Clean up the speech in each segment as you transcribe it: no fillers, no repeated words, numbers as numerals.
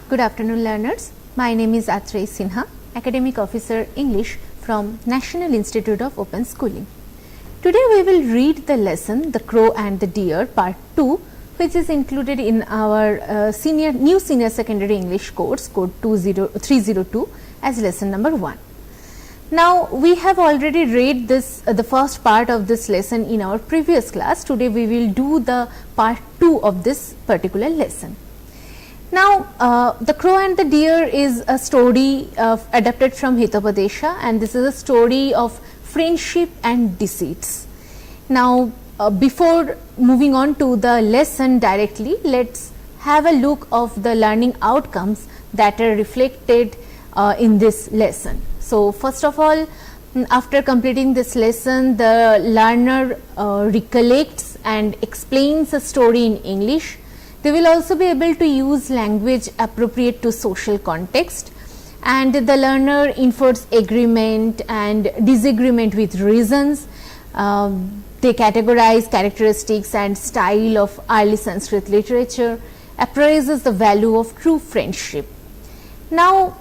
Good afternoon, learners. My name is Atrey Sinha, Academic Officer English from National Institute of Open Schooling. Today we will read the lesson The Crow and the Deer Part 2, which is included in our new senior secondary English course code 302 as lesson number 1. Now we have already read this the first part of this lesson in our previous class. Today we will do the part 2 of this particular lesson. Now The Crow and the Deer is a story adapted from Hitopadesha, and this is a story of friendship and deceits. Now before moving on to the lesson directly, let's have a look of the learning outcomes that are reflected in this lesson. So first of all, after completing this lesson, the learner recollects and explains a story in English. They will also be able to use language appropriate to social context, and the learner infers agreement and disagreement with reasons. They categorize characteristics and style of early Sanskrit literature, appraises the value of true friendship. Now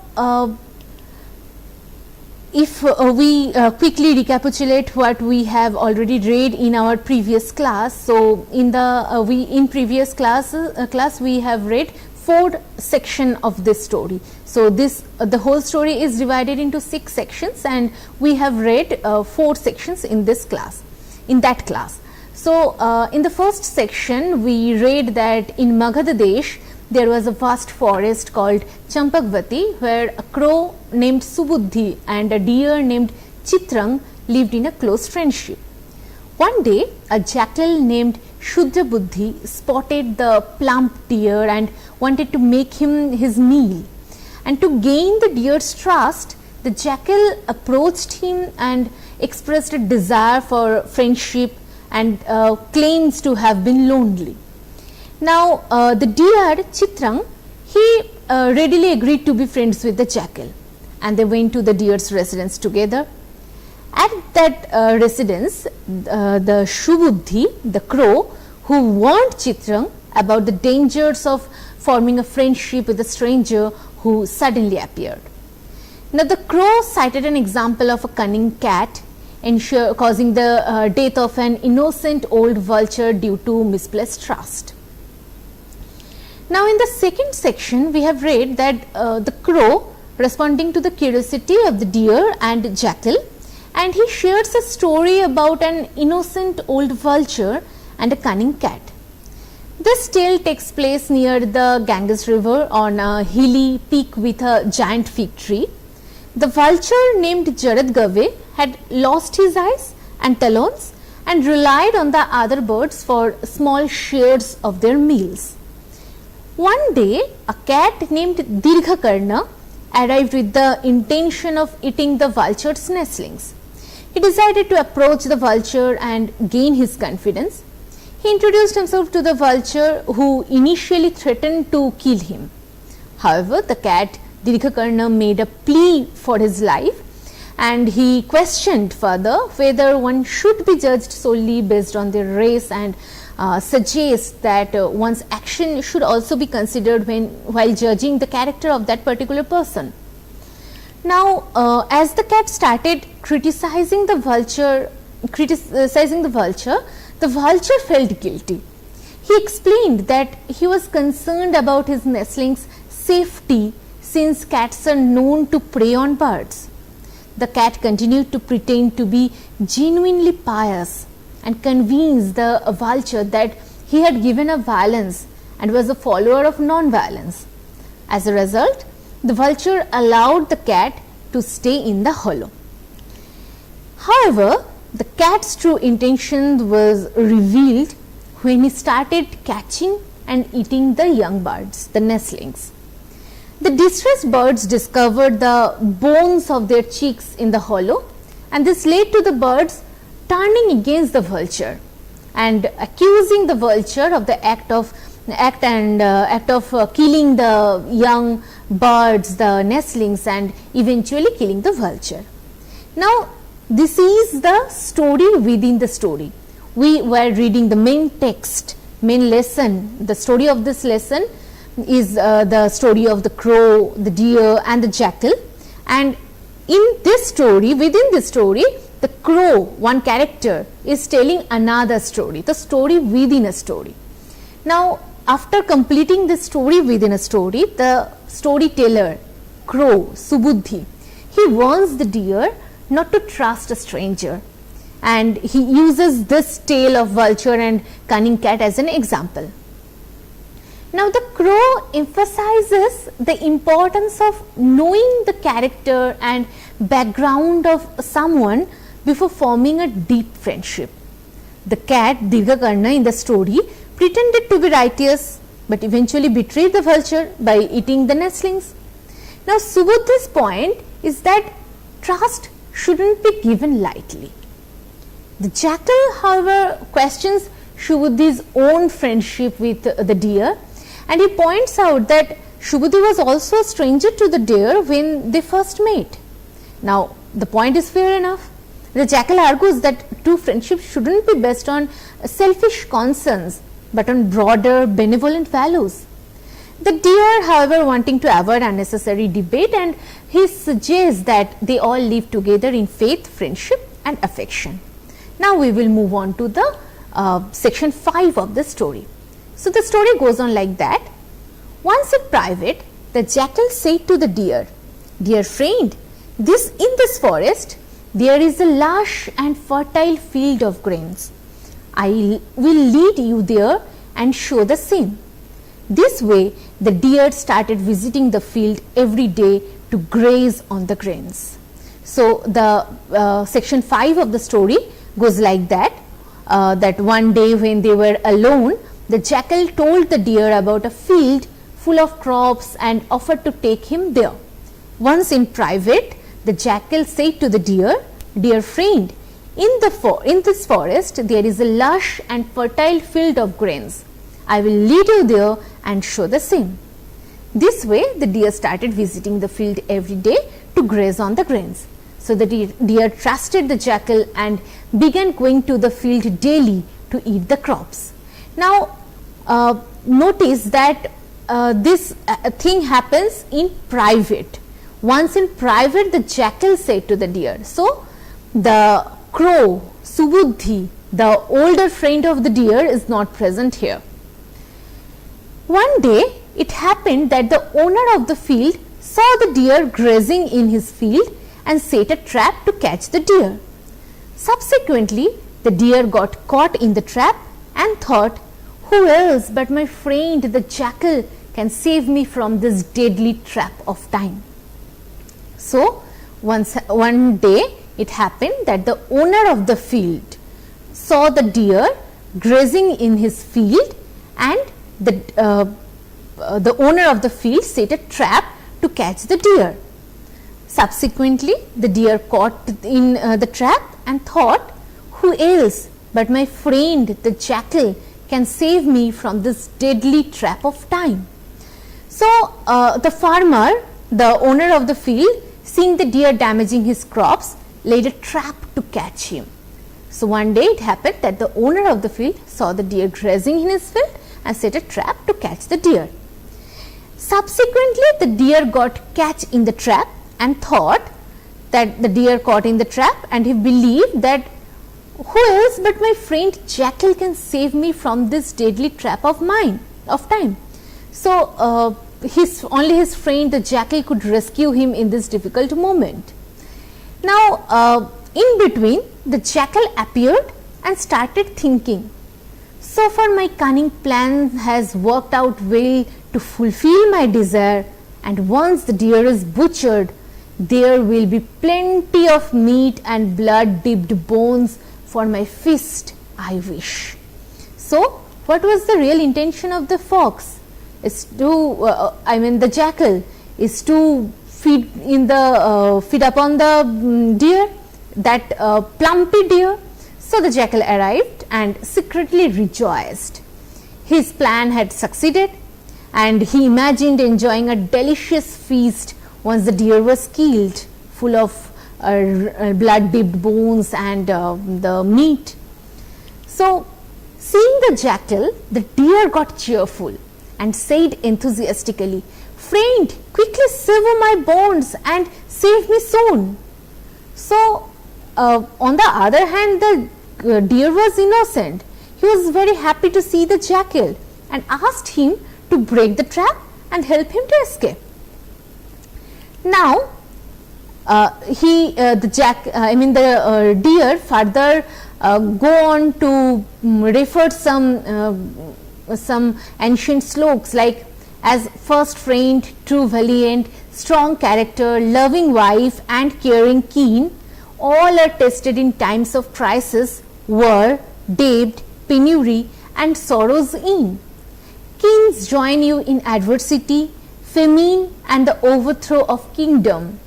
if we quickly recapitulate what we have already read in our previous class. So in the previous class we have read 4 sections of this story. So the whole story is divided into 6 sections, and we have read 4 sections in that class. So in the first section we read that in Magadha Desh there was a vast forest called Champakvati, where a crow named Subuddhi and a deer named Chitrang lived in a close friendship. One day a jackal named Shudra Buddhi spotted the plump deer and wanted to make him his meal. And to gain the deer's trust, the jackal approached him and expressed a desire for friendship and claims to have been lonely. Now the deer Chitrang, he readily agreed to be friends with the jackal, and they went to the deer's residence together. At that residence, the Shubuddhi, the crow, who warned Chitrang about the dangers of forming a friendship with a stranger who suddenly appeared. Now the crow cited an example of a cunning cat causing the death of an innocent old vulture due to misplaced trust. Now in the second section we have read that the crow, responding to the curiosity of the deer and jackal, and he shares a story about an innocent old vulture and a cunning cat. This tale takes place near the Ganges river on a hilly peak with a giant fig tree. The vulture named Jaradgave had lost his eyes and talons and relied on the other birds for small shares of their meals. One day a cat named Dirghakarna arrived with the intention of eating the vulture's nestlings. He decided to approach the vulture and gain his confidence. He introduced himself to the vulture, who initially threatened to kill him. However, the cat Dirghakarna made a plea for his life, and he questioned further whether one should be judged solely based on their race, and suggests that one's action should also be considered while judging the character of that particular person. Now as the cat started criticizing the vulture, the vulture felt guilty. He explained that he was concerned about his nestlings' safety, since cats are known to prey on birds. The cat continued to pretend to be genuinely pious and convinced the vulture that he had given up violence and was a follower of non-violence. As a result, the vulture allowed the cat to stay in the hollow. However, the cat's true intention was revealed when he started catching and eating the young birds, the nestlings. The distressed birds discovered the bones of their chicks in the hollow, and this led to the birds turning against the vulture and accusing the vulture of the act of killing the young birds, the nestlings, and eventually killing the vulture. Now this is the story within the story. We were reading the main text, main lesson. The story of this lesson is the story of the crow, the deer and the jackal, and in this story, within this story, the crow, one character, is telling another story, the story within a story. Now, after completing this story within a story, the storyteller, crow, Subuddhi, he warns the deer not to trust a stranger, and he uses this tale of vulture and cunning cat as an example. Now, the crow emphasizes the importance of knowing the character and background of someone before forming a deep friendship. The cat, Dirghakarna, in the story pretended to be righteous, but eventually betrayed the vulture by eating the nestlings. Now, Subuddhi's point is that trust shouldn't be given lightly. The jackal, however, questions Subuddhi's own friendship with the deer, and he points out that Subuddhi was also a stranger to the deer when they first met. Now, the point is fair enough. The jackal argues that true friendship shouldn't be based on selfish concerns, but on broader benevolent values. The deer, however, wanting to avoid unnecessary debate, and he suggests that they all live together in faith, friendship and affection. Now, we will move on to the section 5 of the story. So, the story goes on like that. Once in private, the jackal said to the deer, "Dear friend, in this forest, there is a lush and fertile field of grains. I will lead you there and show the same." This way, the deer started visiting the field every day to graze on the grains. So, the section 5 of the story goes like that, that one day when they were alone, the jackal told the deer about a field full of crops and offered to take him there. Once in private, the jackal said to the deer, "Dear friend, in this forest there is a lush and fertile field of grains. I will lead you there and show the same." This way, the deer started visiting the field every day to graze on the grains. So, the deer trusted the jackal and began going to the field daily to eat the crops. Now, notice that this thing happens in private. Once in private, the jackal said to the deer. So, the crow, Subuddhi, the older friend of the deer, is not present here. One day, it happened that the owner of the field saw the deer grazing in his field and set a trap to catch the deer. Subsequently, the deer got caught in the trap and thought, "Who else but my friend the jackal can save me from this deadly trap of time?" So, one day it happened that the owner of the field saw the deer grazing in his field, and the owner of the field set a trap to catch the deer. Subsequently, the deer caught in the trap and thought, "Who else but my friend the jackal can save me from this deadly trap of time?" So, the farmer, the owner of the field, seeing the deer damaging his crops, laid a trap to catch him. So, one day it happened that the owner of the field saw the deer grazing in his field and set a trap to catch the deer. Subsequently, the deer got catch in the trap and thought that the deer caught in the trap, and he believed that who else but my friend jackal can save me from this deadly trap of mine of time. So, only his friend the jackal could rescue him in this difficult moment. Now, in between, the jackal appeared and started thinking, "So far my cunning plan has worked out well to fulfill my desire, and once the deer is butchered, there will be plenty of meat and blood dipped bones for my feast, I wish." So, what was the real intention of the fox? Is to, the jackal is to feed upon the deer, that plumpy deer. So, the jackal arrived and secretly rejoiced. His plan had succeeded, and he imagined enjoying a delicious feast once the deer was killed, full of blood dipped bones and the meat. So, seeing the jackal, the deer got cheerful. and said enthusiastically, "Friend, quickly sever my bonds and save me soon." So, on the other hand, the deer was innocent. He was very happy to see the jackal and asked him to break the trap and help him to escape. Now, the deer further go on to refer some ancient sloks like, as first friend, true valiant, strong character, loving wife and caring keen, all are tested in times of crisis, war, debt, penury and sorrows in. Kings join you in adversity, famine and the overthrow of kingdom.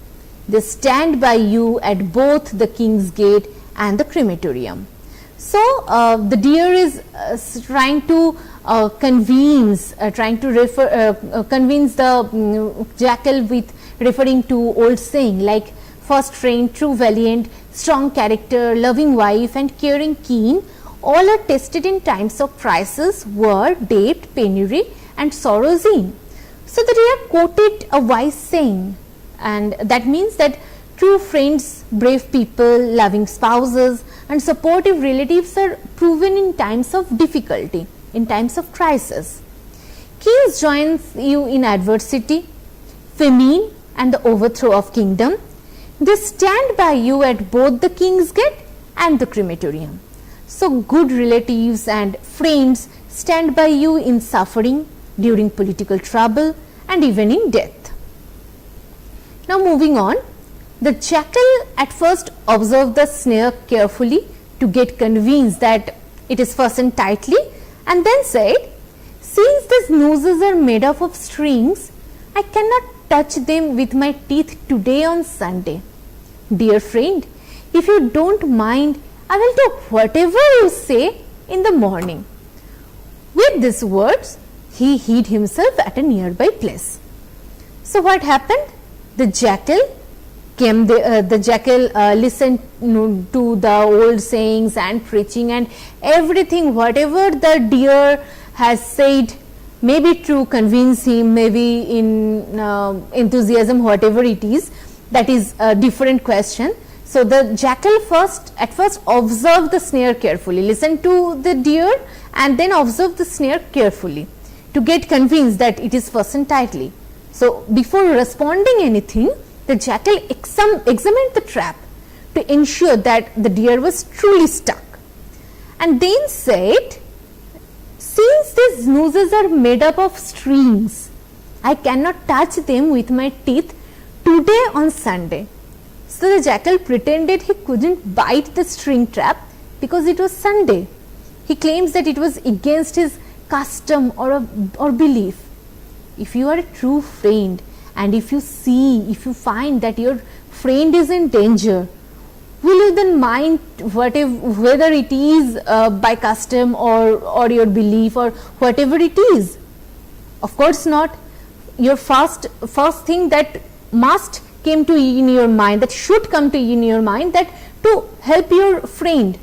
They stand by you at both the king's gate and the crematorium. So, the deer is trying to convince the jackal with referring to old saying like, first friend, true valiant, strong character, loving wife and caring keen, all are tested in times of crisis, war, debt, penury and sorrows in. So, the deer quoted a wise saying, and that means that true friends, brave people, loving spouses and supportive relatives are proven in times of difficulty, in times of crisis. Kings joins you in adversity, famine and the overthrow of kingdom. They stand by you at both the king's gate and the crematorium. So, good relatives and friends stand by you in suffering, during political trouble and even in death. Now, moving on, the jackal at first observed the snare carefully to get convinced that it is fastened tightly, and then said, "Since these nooses are made up of strings, I cannot touch them with my teeth today on Sunday. Dear friend, if you don't mind, I will do whatever you say in the morning." With these words, he hid himself at a nearby place. So, what happened? The jackal came. The jackal listened to the old sayings and preaching and everything. Whatever the deer has said, maybe to convince him, maybe in enthusiasm, whatever it is, that is a different question. So, the jackal at first observed the snare carefully, listened to the deer and then observed the snare carefully to get convinced that it is fastened tightly. So, before responding anything, the jackal examined the trap to ensure that the deer was truly stuck, and then said, "Since these nooses are made up of strings, I cannot touch them with my teeth today on Sunday." So, the jackal pretended he couldn't bite the string trap because it was Sunday. He claims that it was against his custom or belief. If you are a true friend and if you find that your friend is in danger, will you then mind whether it is by custom or your belief or whatever it is? Of course not. Your first thing that must came to in your mind, that should come to in your mind, that to help your friend,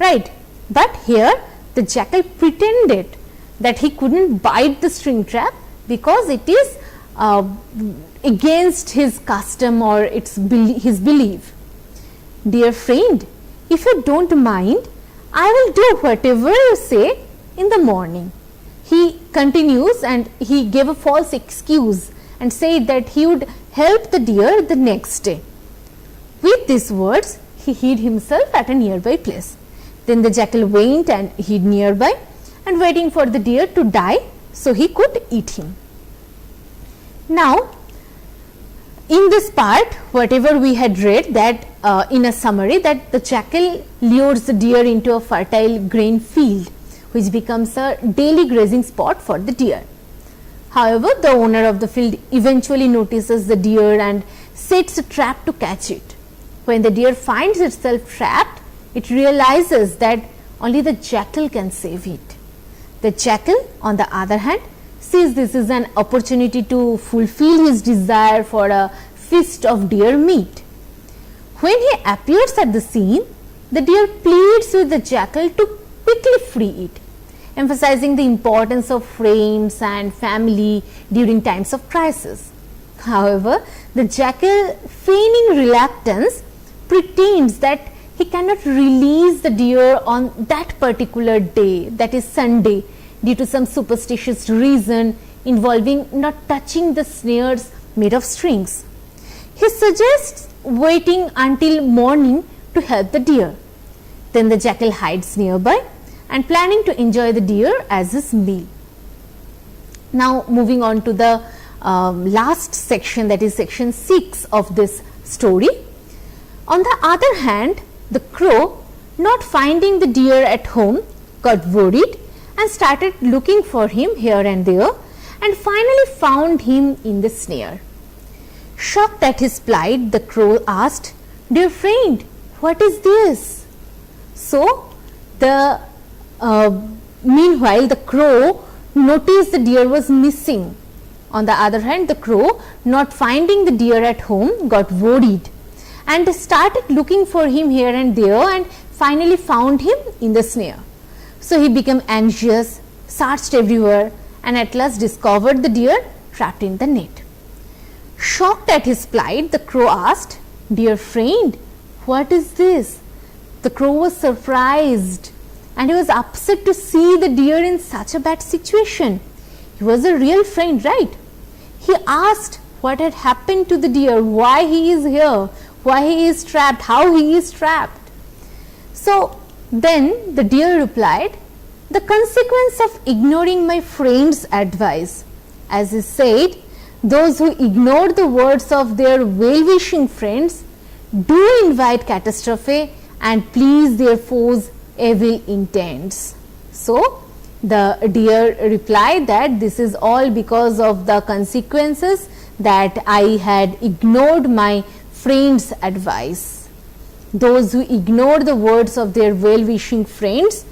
right? But here the jackal pretended that he couldn't bite the string trap because it is against his custom or his belief. Dear friend, if you don't mind, I will do whatever you say in the morning. He continues and he gave a false excuse and said that he would help the deer the next day. With these words, he hid himself at a nearby place. Then the jackal went and hid nearby and waiting for the deer to die so he could eat him. Now, in this part, whatever we had read, that in a summary, that the jackal lures the deer into a fertile grain field which becomes a daily grazing spot for the deer. However, the owner of the field eventually notices the deer and sets a trap to catch it. When the deer finds itself trapped, it realizes that only the jackal can save it. The jackal, on the other hand, sees this is an opportunity to fulfill his desire for a feast of deer meat. When he appears at the scene, the deer pleads with the jackal to quickly free it. emphasizing the importance of friends and family during times of crisis. However, the jackal, feigning reluctance, pretends that he cannot release the deer on that particular day, that is Sunday, due to some superstitious reason involving not touching the snares made of strings. He suggests waiting until morning to help the deer. Then the jackal hides nearby and planning to enjoy the deer as his meal. Now moving on to the last section, that is section 6 of this story. On the other hand, the crow, not finding the deer at home, got worried and started looking for him here and there, and finally found him in the snare. Shocked at his plight, the crow asked, "Dear friend, what is this?" So meanwhile the crow noticed the deer was missing. On the other hand, the crow, not finding the deer at home, got worried and started looking for him here and there, and finally found him in the snare. So he became anxious, searched everywhere, and at last discovered the deer trapped in the net. Shocked at his plight, the crow asked, "Dear friend, what is this?" The crow was surprised and he was upset to see the deer in such a bad situation. He was a real friend, right? He asked what had happened to the deer, why he is here, why he is trapped, how he is trapped. So then the deer replied, "The consequence of ignoring my friend's advice." As he said, those who ignore the words of their well-wishing friends do invite catastrophe and please their foes' evil intents. So the deer replied that this is all because of the consequences that I had ignored my friend's advice. Those who ignore the words of their well-wishing friends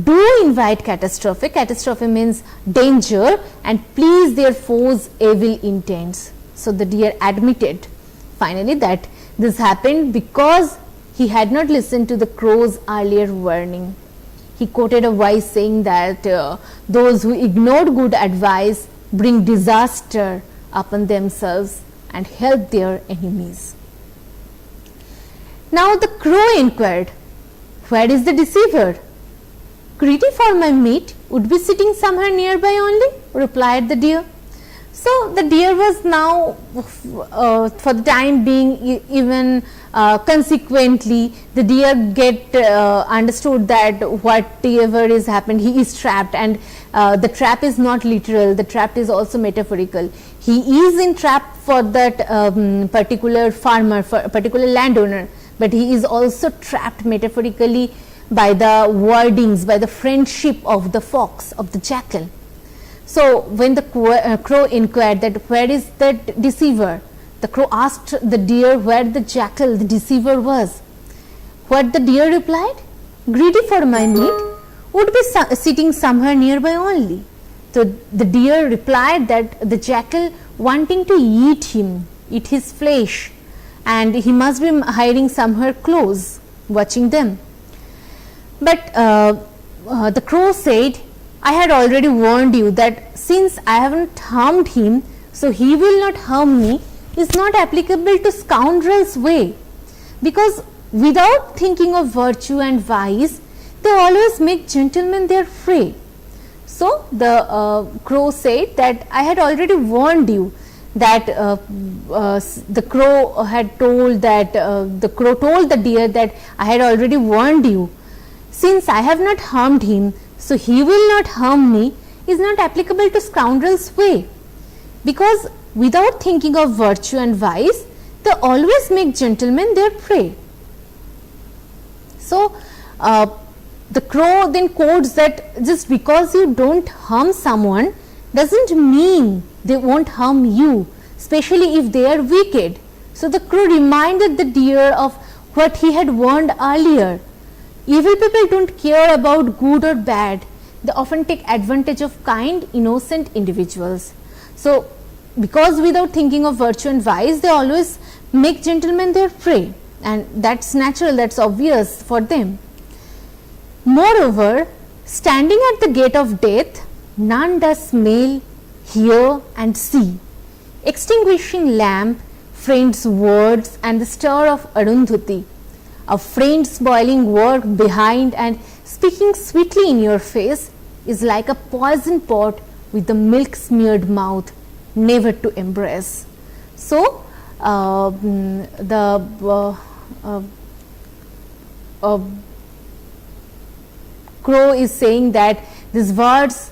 do invite catastrophe. Catastrophe means danger, and please their foes' evil intents. So the deer admitted finally that this happened because he had not listened to the crow's earlier warning. He quoted a wise saying that those who ignore good advice bring disaster upon themselves and help their enemies. Now the crow inquired, "Where is the deceiver?" "Greedy for my meat would be sitting somewhere nearby only," replied the deer. So the deer was now for the time being, even consequently the deer understood that whatever is happened, he is trapped, and the trap is not literal, the trap is also metaphorical. He is in trap for that particular farmer, for a particular landowner, but he is also trapped metaphorically by the wordings, by the friendship of the fox, of the jackal. So when the crow inquired that where is that deceiver, the crow asked the deer where the jackal, the deceiver, was. What the deer replied, "Greedy for my meat would be sitting somewhere nearby only." So the deer replied that the jackal wanting to eat him, eat his flesh, and he must be hiding somewhere close, watching them. But the crow said, "I had already warned you that since I haven't harmed him, so he will not harm me, is not applicable to scoundrels' way, because without thinking of virtue and vice, they always make gentlemen their prey." So the crow said that I had already warned you, that the crow had told that the crow told the deer that I had already warned you, since I have not harmed him, so he will not harm me, is not applicable to scoundrels' way, because without thinking of virtue and vice, they always make gentlemen their prey. So the crow then quotes that just because you don't harm someone doesn't mean they won't harm you, especially if they are wicked. So the crow reminded the deer of what he had warned earlier. Evil people don't care about good or bad. They often take advantage of kind, innocent individuals. So because without thinking of virtue and vice, they always make gentlemen their prey, and that's natural, that's obvious for them. Moreover, Standing at the gate of death, none does smell, hear and see. Extinguishing lamp, friend's words and the stir of Arundhati. A friend's boiling work behind and speaking sweetly in your face is like a poison pot with the milk smeared mouth, never to embrace. So, Crow is saying that these words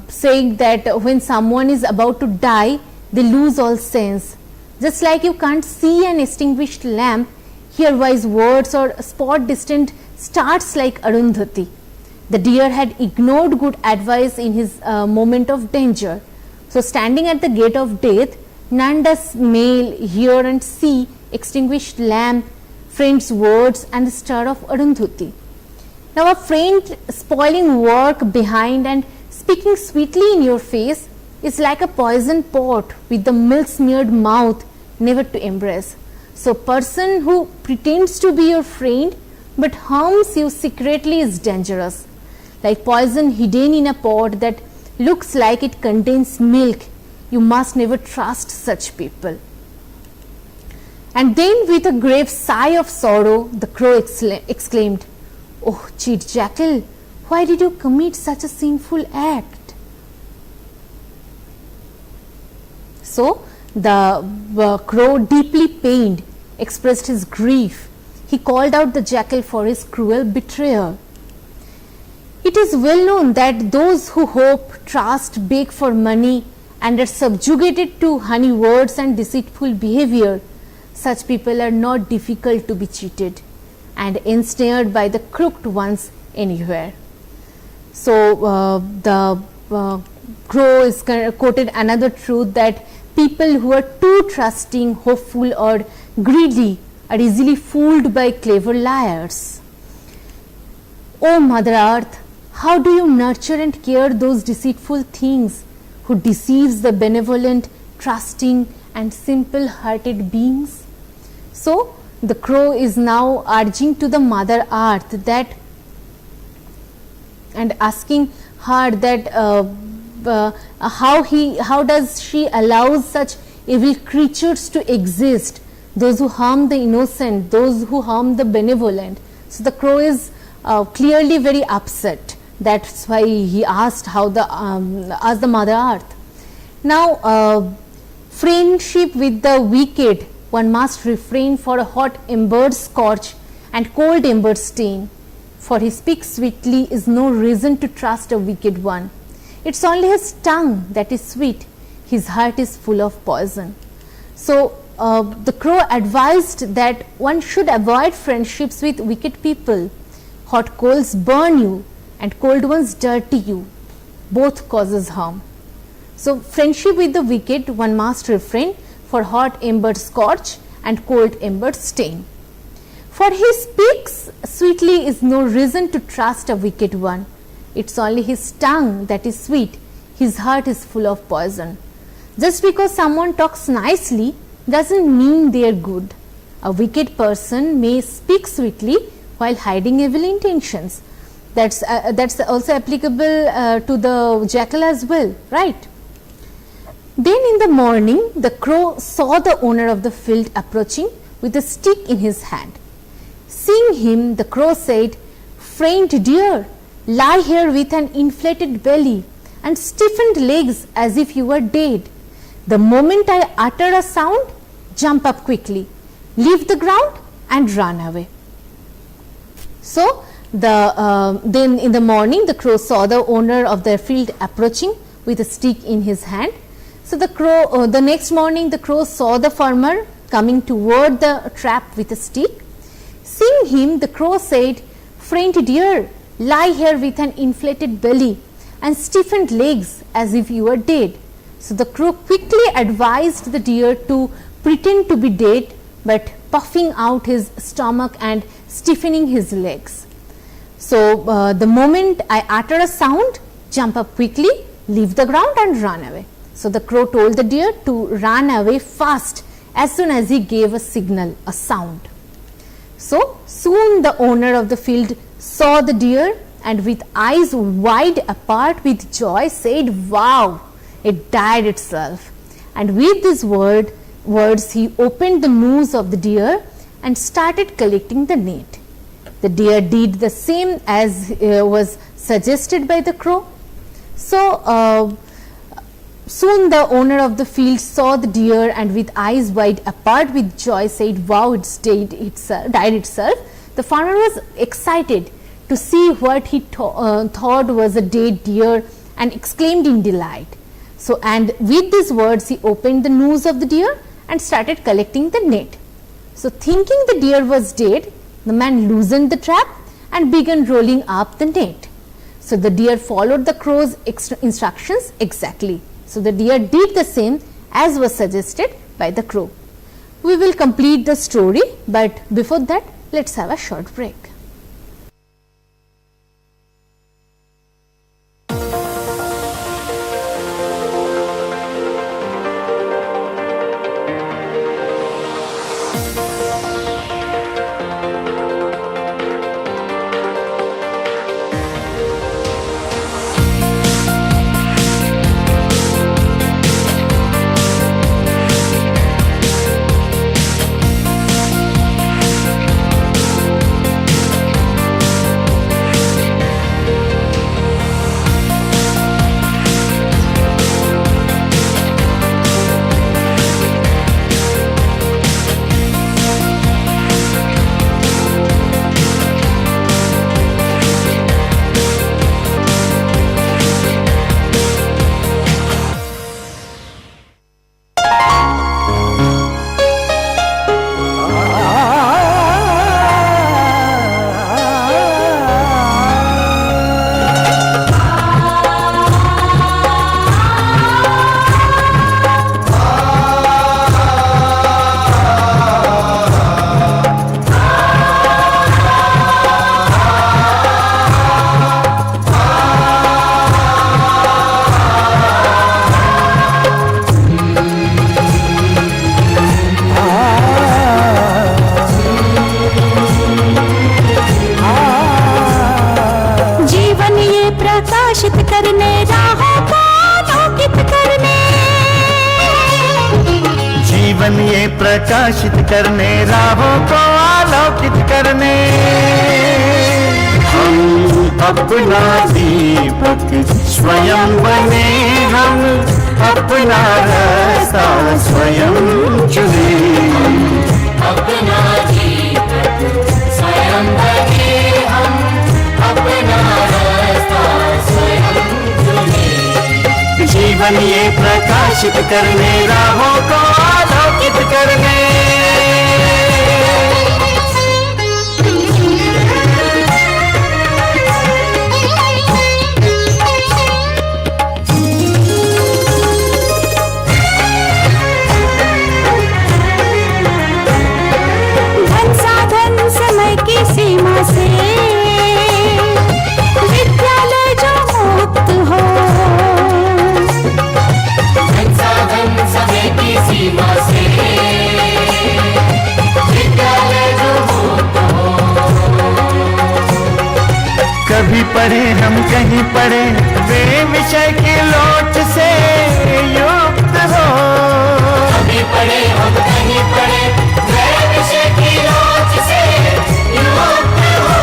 saying that when someone is about to die, they lose all sense. Just like you can't see an extinguished lamp, hear wise words or spot distant stars like Arundhati. The deer had ignored good advice in his moment of danger. So, standing at the gate of death, none does smell, hear and see extinguished lamp, friend's words and the stir of Arundhati. Now, a friend spoiling work behind and speaking sweetly in your face is like a poison pot with the milk smeared mouth, never to embrace. So, person who pretends to be your friend but harms you secretly is dangerous, like poison hidden in a pot that looks like it contains milk. You must never trust such people. And then with a grave sigh of sorrow, the crow exclaimed, "Oh, cheat jackal, why did you commit such a sinful act?" So, the crow, deeply pained, expressed his grief. He called out the jackal for his cruel betrayal. It is well known that those who hope, trust, beg for money and are subjugated to honey words and deceitful behavior, such people are not difficult to be cheated and ensnared by the crooked ones anywhere. So, the crow is quoted another truth, that people who are too trusting, hopeful or greedy are easily fooled by clever liars. O Mother Earth, how do you nurture and care those deceitful things who deceives the benevolent, trusting and simple hearted beings? So, the crow is now urging to the Mother Earth that, and asking her that how does she allow such evil creatures to exist, those who harm the innocent, those who harm the benevolent. So, the crow is clearly very upset. That's why he asked asked the Mother Earth. Now, friendship with the wicked, one must refrain for a hot embers scorch and cold embers stain. For he speaks sweetly is no reason to trust a wicked one. It's only his tongue that is sweet, his heart is full of poison. So, the crow advised that one should avoid friendships with wicked people. Hot coals burn you and cold ones dirty you. Both causes harm. So, friendship with the wicked one must refrain, for hot embers scorch and cold embers stain. For he speaks sweetly is no reason to trust a wicked one. It's only his tongue that is sweet, his heart is full of poison. Just because someone talks nicely doesn't mean they are good. A wicked person may speak sweetly while hiding evil intentions. That's also applicable to the jackal as well, right? Then in the morning, the crow saw the owner of the field approaching with a stick in his hand. Seeing him, the crow said, "Friend dear, lie here with an inflated belly and stiffened legs as if you were dead. The moment I utter a sound, jump up quickly, leave the ground and run away." So, then in the morning, the crow saw the owner of the field approaching with a stick in his hand. So, the next morning, the crow saw the farmer coming toward the trap with a stick. Seeing him, the crow said, "Friend dear, lie here with an inflated belly and stiffened legs as if you were dead." So, the crow quickly advised the deer to pretend to be dead, but puffing out his stomach and stiffening his legs. So, the moment I utter a sound, jump up quickly, leave the ground and run away. So, the crow told the deer to run away fast as soon as he gave a signal, a sound. So, soon the owner of the field saw the deer and with eyes wide apart with joy said, "Wow, it died itself." And with these words he opened the nose of the deer and started collecting the net. The deer did the same as was suggested by the crow. So soon the owner of the field saw the deer and with eyes wide apart with joy said, "Wow, it's died itself." The farmer was excited to see what he thought was a dead deer and exclaimed in delight. So, and with these words he opened the nose of the deer and started collecting the net. So, thinking the deer was dead, the man loosened the trap and began rolling up the net. So, the deer followed the crow's instructions exactly. So, the deer did the same as was suggested by the crow. We will complete the story, but before that, let's have a short break. प्रकाशित करने, राहों को आलोकित करने, हम अपना दीपक स्वयं बने, हम अपना रास्ता स्वयं चुने, अपना दीपक स्वयं बने, हम अपना रास्ता स्वयं चुने। जीवन ये प्रकाशित करने, राहों को आलोकित करने। धन साधन समय की सीमा से विद्यालय जो मुक्त हो, धन साधन समय की सीमा से विद्यालय जो मुक्त हो। कभी पढ़े हम कहीं पढ़े, वे विषय की लोट से युक्त हो। कभी पढ़े हम कहीं पढ़े, वे विषय की लोच से युक्त हो।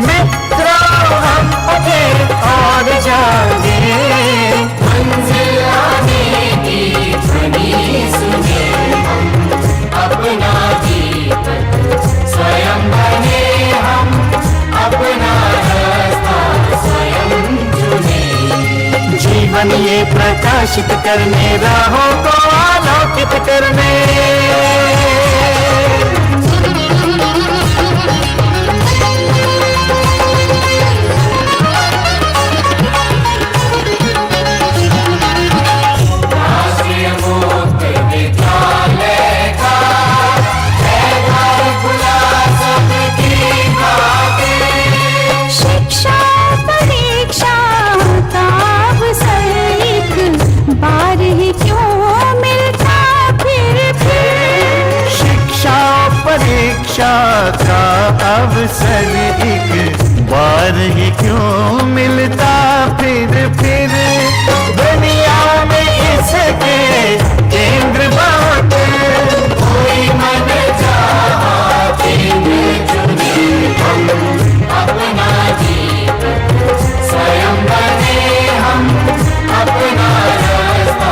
मित्रों हम उठे और जागे, मंजिल आने की ध्वनि सुने, हम अपना दीपक स्वयं बने, हम अपना रास्ता स्वयं चुने। जीवन ये प्रकाशित करने, राहों को आलोकित करने। राष्ट्रीय मुक्त विद्यालय का है द्वार खुला सबकी खातिर। शिक्षा परीक्षा का अवसर एक बार ही क्यों मिलता फिर। शिक्षा परीक्षा का अवसर एक बार पर ही क्यों मिलता फिर दुनिया में इसके केंद्र बहुत कोई मन चाहा चुने हम अपना जीवन स्वयं बने हम अपना रास्ता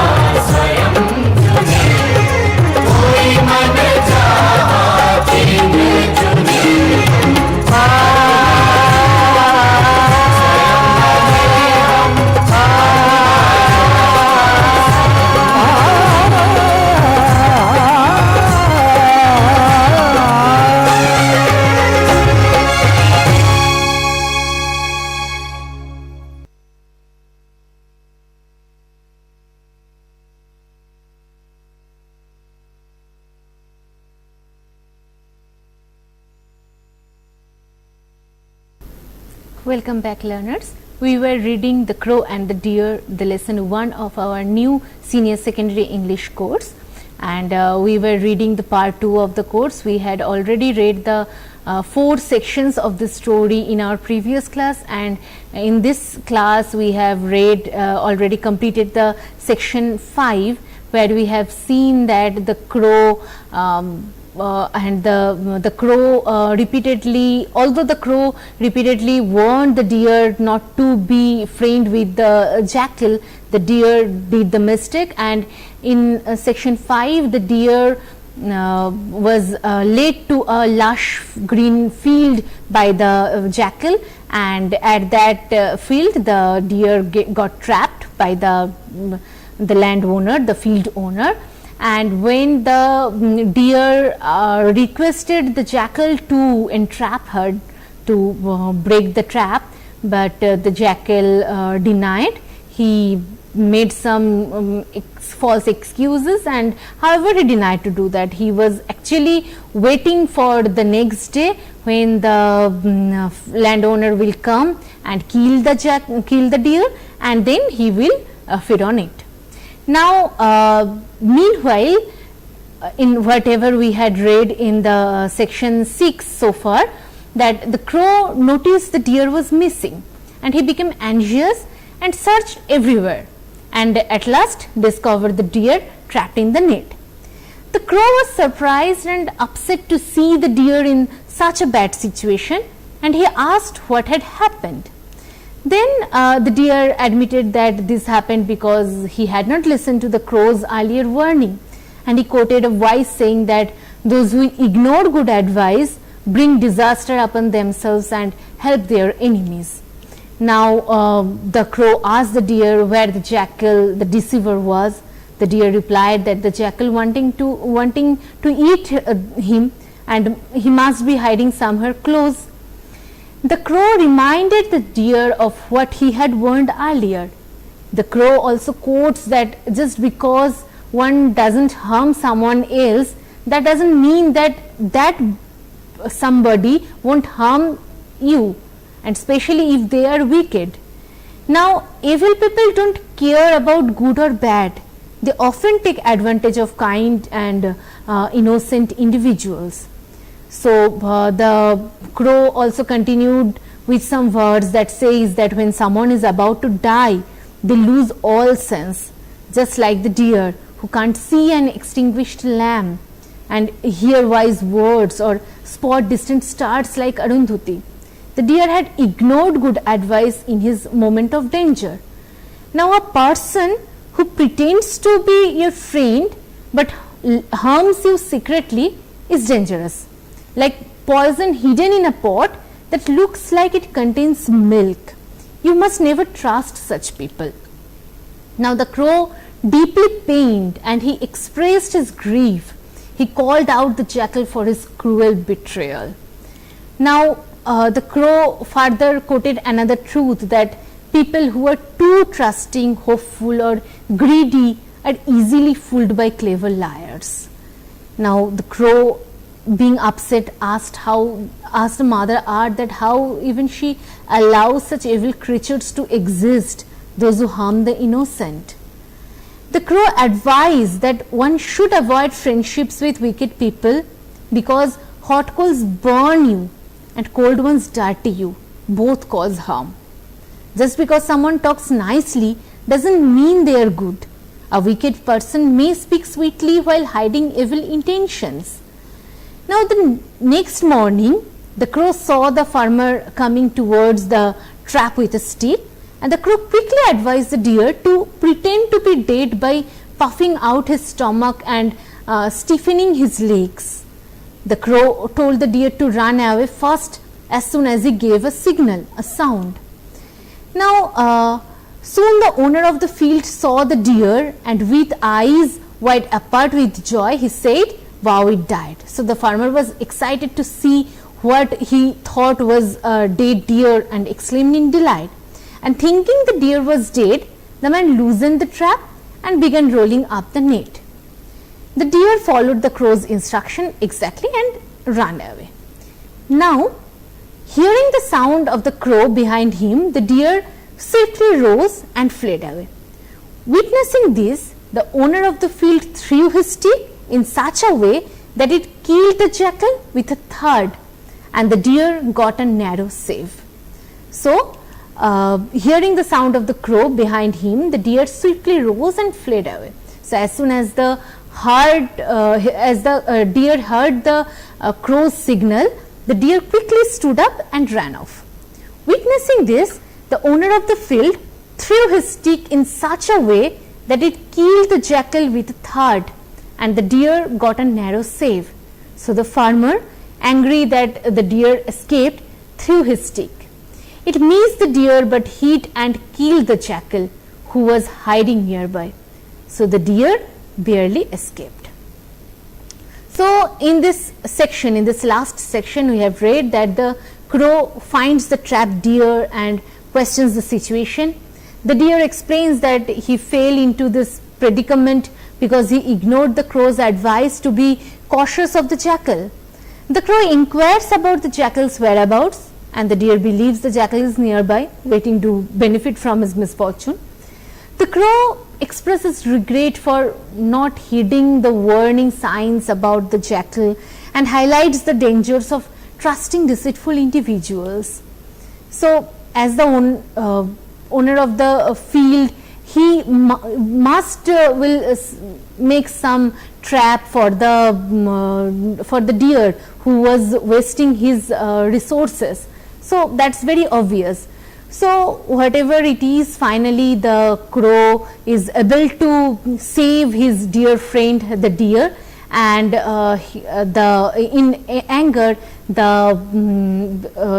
स्वयं चुने कोई मन चाहा चुने Welcome back, learners. We were reading The Crow and the Deer, the lesson 1 of our new senior secondary English course, and we were reading the part 2 of the course. We had already read the 4 sections of the story in our previous class, and in this class we have read already completed the section 5, where we have seen that the crow and the crow repeatedly, although the crow repeatedly warned the deer not to be friend with the jackal, the deer did the mistake, and in section 5 the deer was led to a lush green field by the jackal, and at that field the deer got trapped by the landowner, the field owner. And when the deer requested the jackal to entrap her, to break the trap, but the jackal denied. He made some false excuses, and however he denied to do that. He was actually waiting for the next day when the landowner will come and kill the deer, and then he will feed on it. Now, meanwhile, in whatever we had read in the section 6 so far, that the crow noticed the deer was missing, and he became anxious and searched everywhere, and at last discovered the deer trapped in the net. The crow was surprised and upset to see the deer in such a bad situation, and he asked what had happened. Then the deer admitted that this happened because he had not listened to the crow's earlier warning, and he quoted a wise saying that those who ignore good advice bring disaster upon themselves and help their enemies. Now the crow asked the deer where the jackal, the deceiver, was. The deer replied that the jackal wanting to eat him, and he must be hiding somewhere close. The crow reminded the deer of what he had warned earlier. The crow also quotes that just because one doesn't harm someone else, that doesn't mean that somebody won't harm you, and especially if they are wicked. Now, evil people don't care about good or bad. They often take advantage of kind and innocent individuals. So the crow also continued with some words that says that when someone is about to die, they lose all sense, just like the deer who can't see an extinguished lamp and hear wise words or spot distant stars like Arundhati. The deer had ignored good advice in his moment of danger. Now, a person who pretends to be your friend but harms you secretly is dangerous, like poison hidden in a pot that looks like it contains milk. You must never trust such people. Now, the crow, deeply pained, and he expressed his grief. He called out the jackal for his cruel betrayal. Now, the crow further quoted another truth, that people who are too trusting, hopeful, or greedy are easily fooled by clever liars. Now, the crow, being upset, asked the mother earth that how even she allows such evil creatures to exist, those who harm the innocent. The crow advised that one should avoid friendships with wicked people because hot coals burn you and cold ones dirty you. both cause harm. Just because someone talks nicely doesn't mean they are good. A wicked person may speak sweetly while hiding evil intentions. Now the next morning, the crow saw the farmer coming towards the trap with a stick, and the crow quickly advised the deer to pretend to be dead by puffing out his stomach and stiffening his legs. The crow told the deer to run away fast as soon as he gave a signal, a sound. Now, soon the owner of the field saw the deer, and with eyes wide apart with joy, he said, "Wow, it died." So the farmer was excited to see what he thought was a dead deer and exclaimed in delight. And thinking the deer was dead, the man loosened the trap and began rolling up the net. The deer followed the crow's instruction exactly and ran away. Now, hearing the sound of the crow behind him, the deer swiftly rose and fled away. Witnessing this, the owner of the field threw his stick in such a way that it killed the jackal with a thud, and the deer got a narrow save. So, hearing the sound of the crow behind him, the deer swiftly rose and fled away. So, as soon as the deer heard the crow's signal, the deer quickly stood up and ran off. Witnessing this, the owner of the field threw his stick in such a way that it killed the jackal with a thud, and the deer got a narrow save. So the farmer, angry that the deer escaped, threw his stick. It missed the deer but hit and killed the jackal, who was hiding nearby. So the deer barely escaped. So in this section, in this last section, we have read that the crow finds the trapped deer and questions the situation. The deer explains that he fell into this predicament because he ignored the crow's advice to be cautious of the jackal. The crow inquires about the jackal's whereabouts, and the deer believes the jackal is nearby, waiting to benefit from his misfortune. The crow expresses regret for not heeding the warning signs about the jackal and highlights the dangers of trusting deceitful individuals. So, as the owner of the field, he will make some trap for the deer who was wasting his resources. So that's very obvious. So whatever it is, finally the crow is able to save his dear friend, the deer, and in anger, the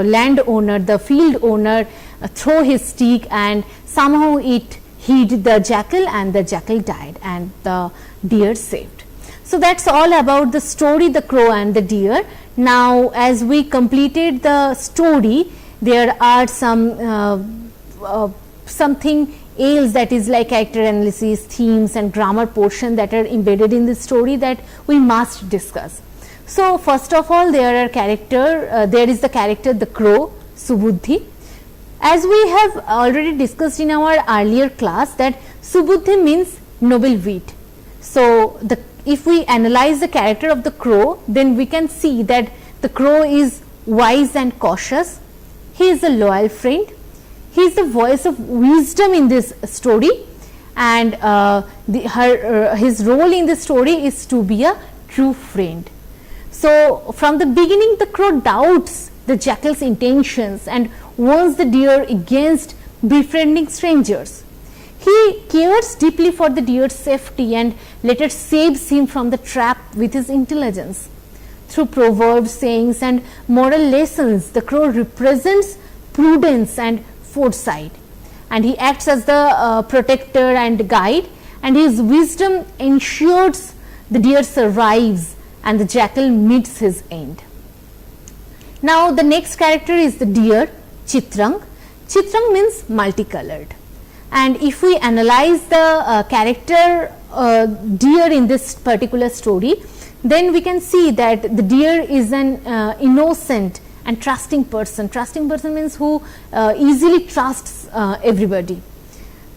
landowner, the field owner, throw his stick, and somehow it hit the jackal, and the jackal died, and the deer saved. So that's all about the story, The Crow and the Deer. Now, as we completed the story, there are something else, that is like character analysis, themes and grammar portion that are embedded in this story that we must discuss. So first of all, there is the character the crow, Subuddhi. As we have already discussed in our earlier class, that Subuddhi means noble wit. So if we analyze the character of the crow, then we can see that the crow is wise and cautious. He is a loyal friend. He is the voice of wisdom in this story, and his role in this story is to be a true friend. So from the beginning, the crow doubts the jackal's intentions and warns the deer against befriending strangers. He cares deeply for the deer's safety and later saves him from the trap with his intelligence. Through proverbs, sayings and moral lessons, the crow represents prudence and foresight, and he acts as the protector and guide, and his wisdom ensures the deer survives and the jackal meets his end. Now the next character is the deer, Chitrang. Chitrang means multicolored, and if we analyze the character deer in this particular story, then we can see that the deer is an innocent and trusting person. Trusting person means who easily trusts everybody.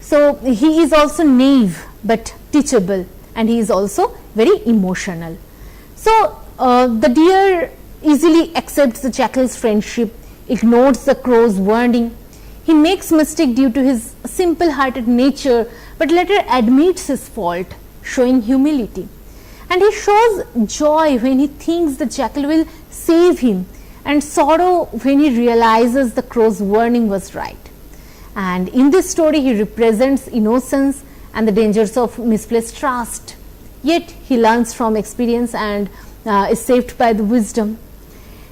So he is also naive but teachable, and he is also very emotional. So the deer easily accepts the jackal's friendship ignores the crow's warning. He makes mistake due to his simple-hearted nature, but later admits his fault, showing humility. And he shows joy when he thinks the jackal will save him, and sorrow when he realizes the crow's warning was right. And in this story, he represents innocence and the dangers of misplaced trust. Yet he learns from experience and is saved by the wisdom.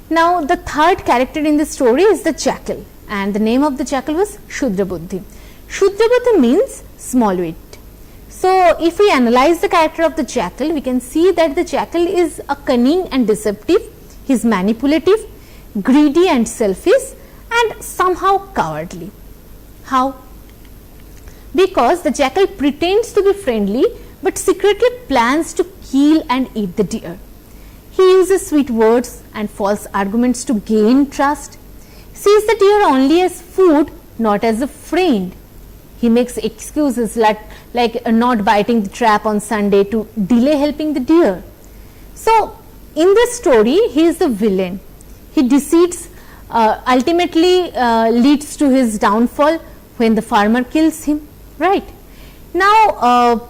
Now, the third character in this story is the jackal, and the name of the jackal was Shudra Buddhi. Shudra Buddhi means small wit. So, if we analyze the character of the jackal, we can see that the jackal is a cunning and deceptive, he is manipulative, greedy and selfish, and somehow cowardly. How? Because the jackal pretends to be friendly, but secretly plans to kill and eat the deer. He uses sweet words and false arguments to gain trust, sees the deer only as food, not as a friend. He makes excuses like not biting the trap on Sunday to delay helping the deer. So, in this story, he is the villain. He deceits ultimately leads to his downfall when the farmer kills him, right? Now,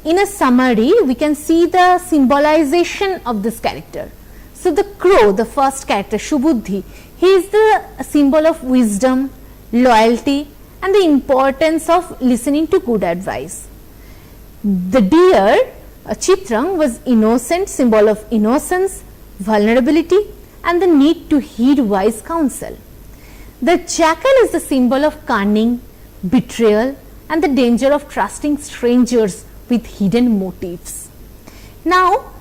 in a summary, we can see the symbolization of this character. So, the crow, the first character, Shubuddhi, he is the symbol of wisdom, loyalty, and the importance of listening to good advice. The deer, Chitrang, was innocent, symbol of innocence, vulnerability, and the need to heed wise counsel. The jackal is the symbol of cunning, betrayal, and the danger of trusting strangers with hidden motives. Now,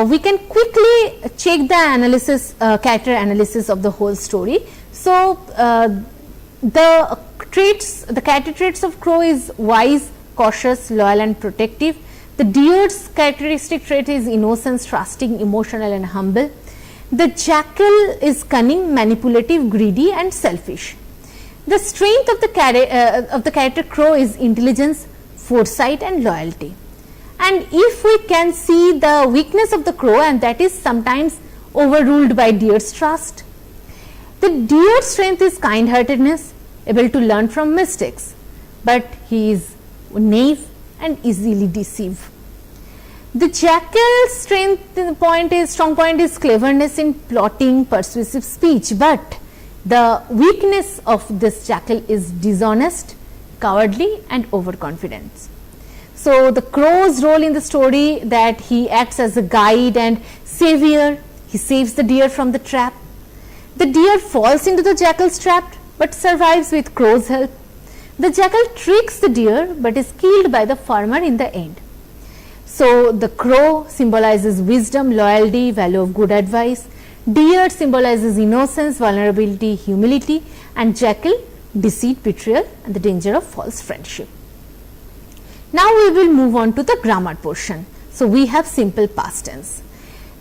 we can quickly check the analysis, character analysis of the whole story. So, the character traits of crow is wise, cautious, loyal, and protective. The deer's characteristic trait is innocence, trusting, emotional, and humble. The jackal is cunning, manipulative, greedy, and selfish. The strength of the character crow is intelligence, foresight, and loyalty. And if we can see the weakness of the crow, and that is sometimes overruled by deer's trust. The deer's strength is kind-heartedness, able to learn from mistakes, but he is naive and easily deceived. The jackal's strong point is cleverness in plotting, persuasive speech, but the weakness of this jackal is dishonest, cowardly, and overconfident. So, the crow's role in the story, that he acts as a guide and savior, he saves the deer from the trap. The deer falls into the jackal's trap, but survives with crow's help. The jackal tricks the deer, but is killed by the farmer in the end. So, the crow symbolizes wisdom, loyalty, value of good advice. Deer symbolizes innocence, vulnerability, humility, and jackal deceit, betrayal, and the danger of false friendship. Now, we will move on to the grammar portion. So, we have simple past tense.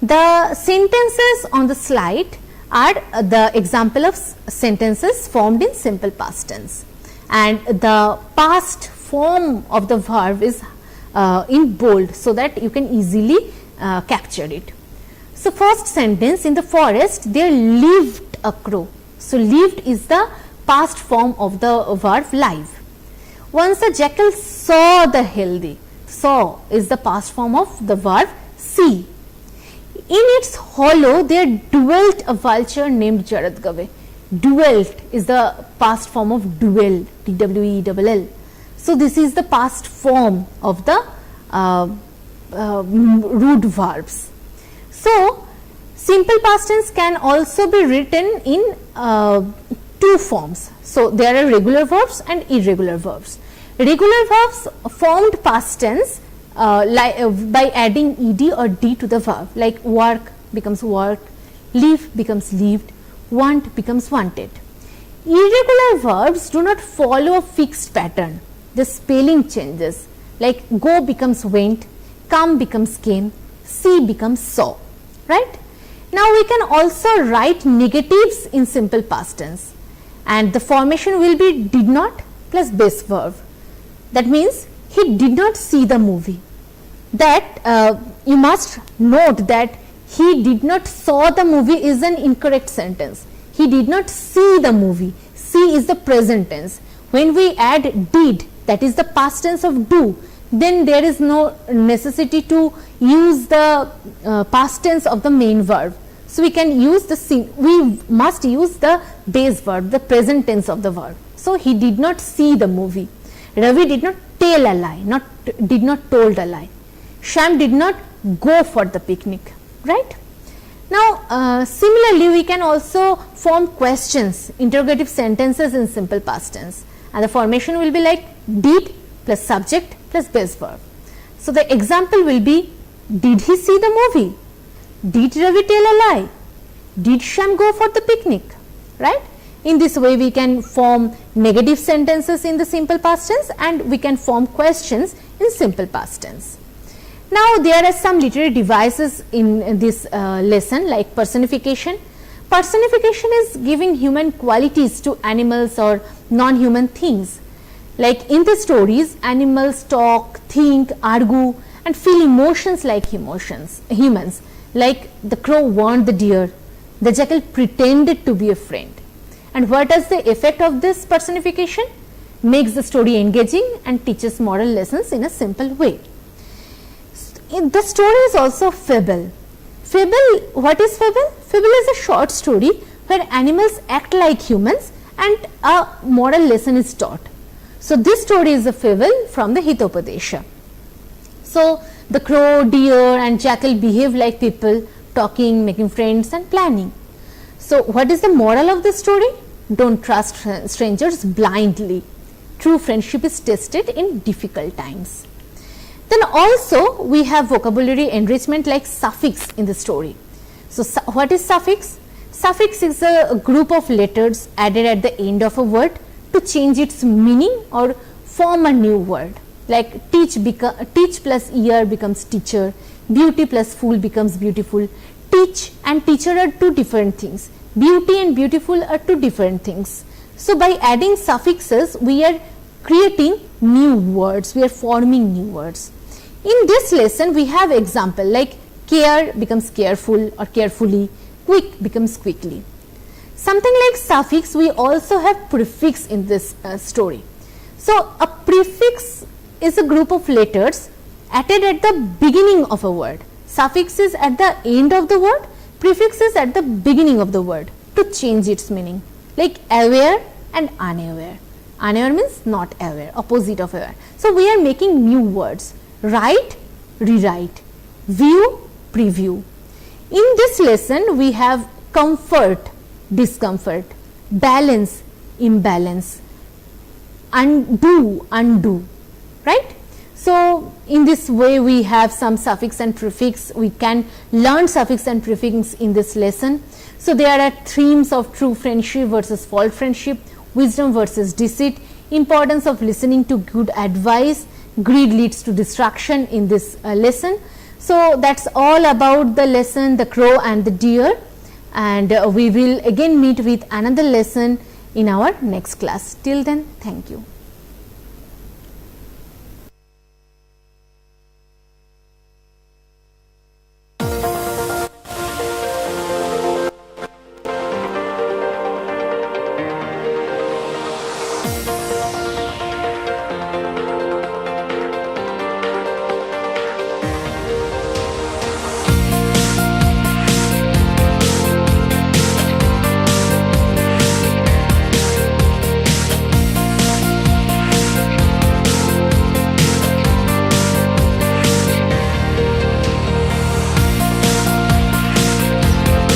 The sentences on the slide are the example of sentences formed in simple past tense, and the past form of the verb is in bold, so that you can easily capture it. So, first sentence, in the forest there lived a crow. So, lived is the past form of the verb live. Once a jackal saw the healthy. Saw is the past form of the verb see. In its hollow there dwelt a vulture named Jaradgave. Dwelt is the past form of dwell, D-W-E-L-L. So, this is the past form of the root verbs. So, simple past tense can also be written in two forms. So, there are regular verbs and irregular verbs. Regular verbs formed past tense by adding ed or d to the verb, like work becomes worked, live becomes lived, want becomes wanted. Irregular verbs do not follow a fixed pattern. The spelling changes, like go becomes went, come becomes came, see becomes saw, right? Now, we can also write negatives in simple past tense, and the formation will be did not plus base verb. That means, he did not see the movie. That you must note that he did not saw the movie is an incorrect sentence. He did not see the movie. See is the present tense. When we add did, that is the past tense of do, then there is no necessity to use the past tense of the main verb. So we can use we must use the base verb, the present tense of the verb. So he did not see the movie. Ravi did not tell a lie, did not told a lie. Shyam did not go for the picnic, right? Now, similarly, we can also form questions, interrogative sentences in simple past tense, and the formation will be like did plus subject plus base verb. So, the example will be, did he see the movie? Did Ravi tell a lie? Did Shyam go for the picnic? Right? In this way, we can form negative sentences in the simple past tense, and we can form questions in simple past tense. Now, there are some literary devices in this lesson, like personification. Personification is giving human qualities to animals or non-human things. Like in the stories, animals talk, think, argue and feel emotions like humans. Like the crow warned the deer, the jackal pretended to be a friend. And what is the effect of this personification? Makes the story engaging and teaches moral lessons in a simple way. The story is also fable. What is fable? Fable is a short story where animals act like humans and a moral lesson is taught. So, this story is a fable from the Hitopadesha. So, the crow, deer and jackal behave like people, talking, making friends and planning. So, what is the moral of the story? Don't trust strangers blindly. True friendship is tested in difficult times. Then also we have vocabulary enrichment like suffix in the story. So, what is suffix? Suffix is a group of letters added at the end of a word to change its meaning or form a new word. Like teach plus er becomes teacher, beauty plus fool becomes beautiful. Teach and teacher are two different things. Beauty and beautiful are two different things. So, by adding suffixes, we are creating new words, we are forming new words. In this lesson, we have example like care becomes careful or carefully, quick becomes quickly. Something like suffix, we also have prefix in this story. So, a prefix is a group of letters added at the beginning of a word. Suffix is at the end of the word, prefix is at the beginning of the word to change its meaning, like aware and unaware. Unaware means not aware, opposite of aware. So, we are making new words. Write, rewrite, view, preview. In this lesson, we have comfort, discomfort, balance, imbalance, undo, right? So, in this way we have some suffix and prefix. We can learn suffix and prefix in this lesson. So, there are themes of true friendship versus false friendship, wisdom versus deceit, importance of listening to good advice, greed leads to destruction in this lesson. So, that is all about the lesson the crow and the deer, and we will again meet with another lesson in our next class. Till then, thank you.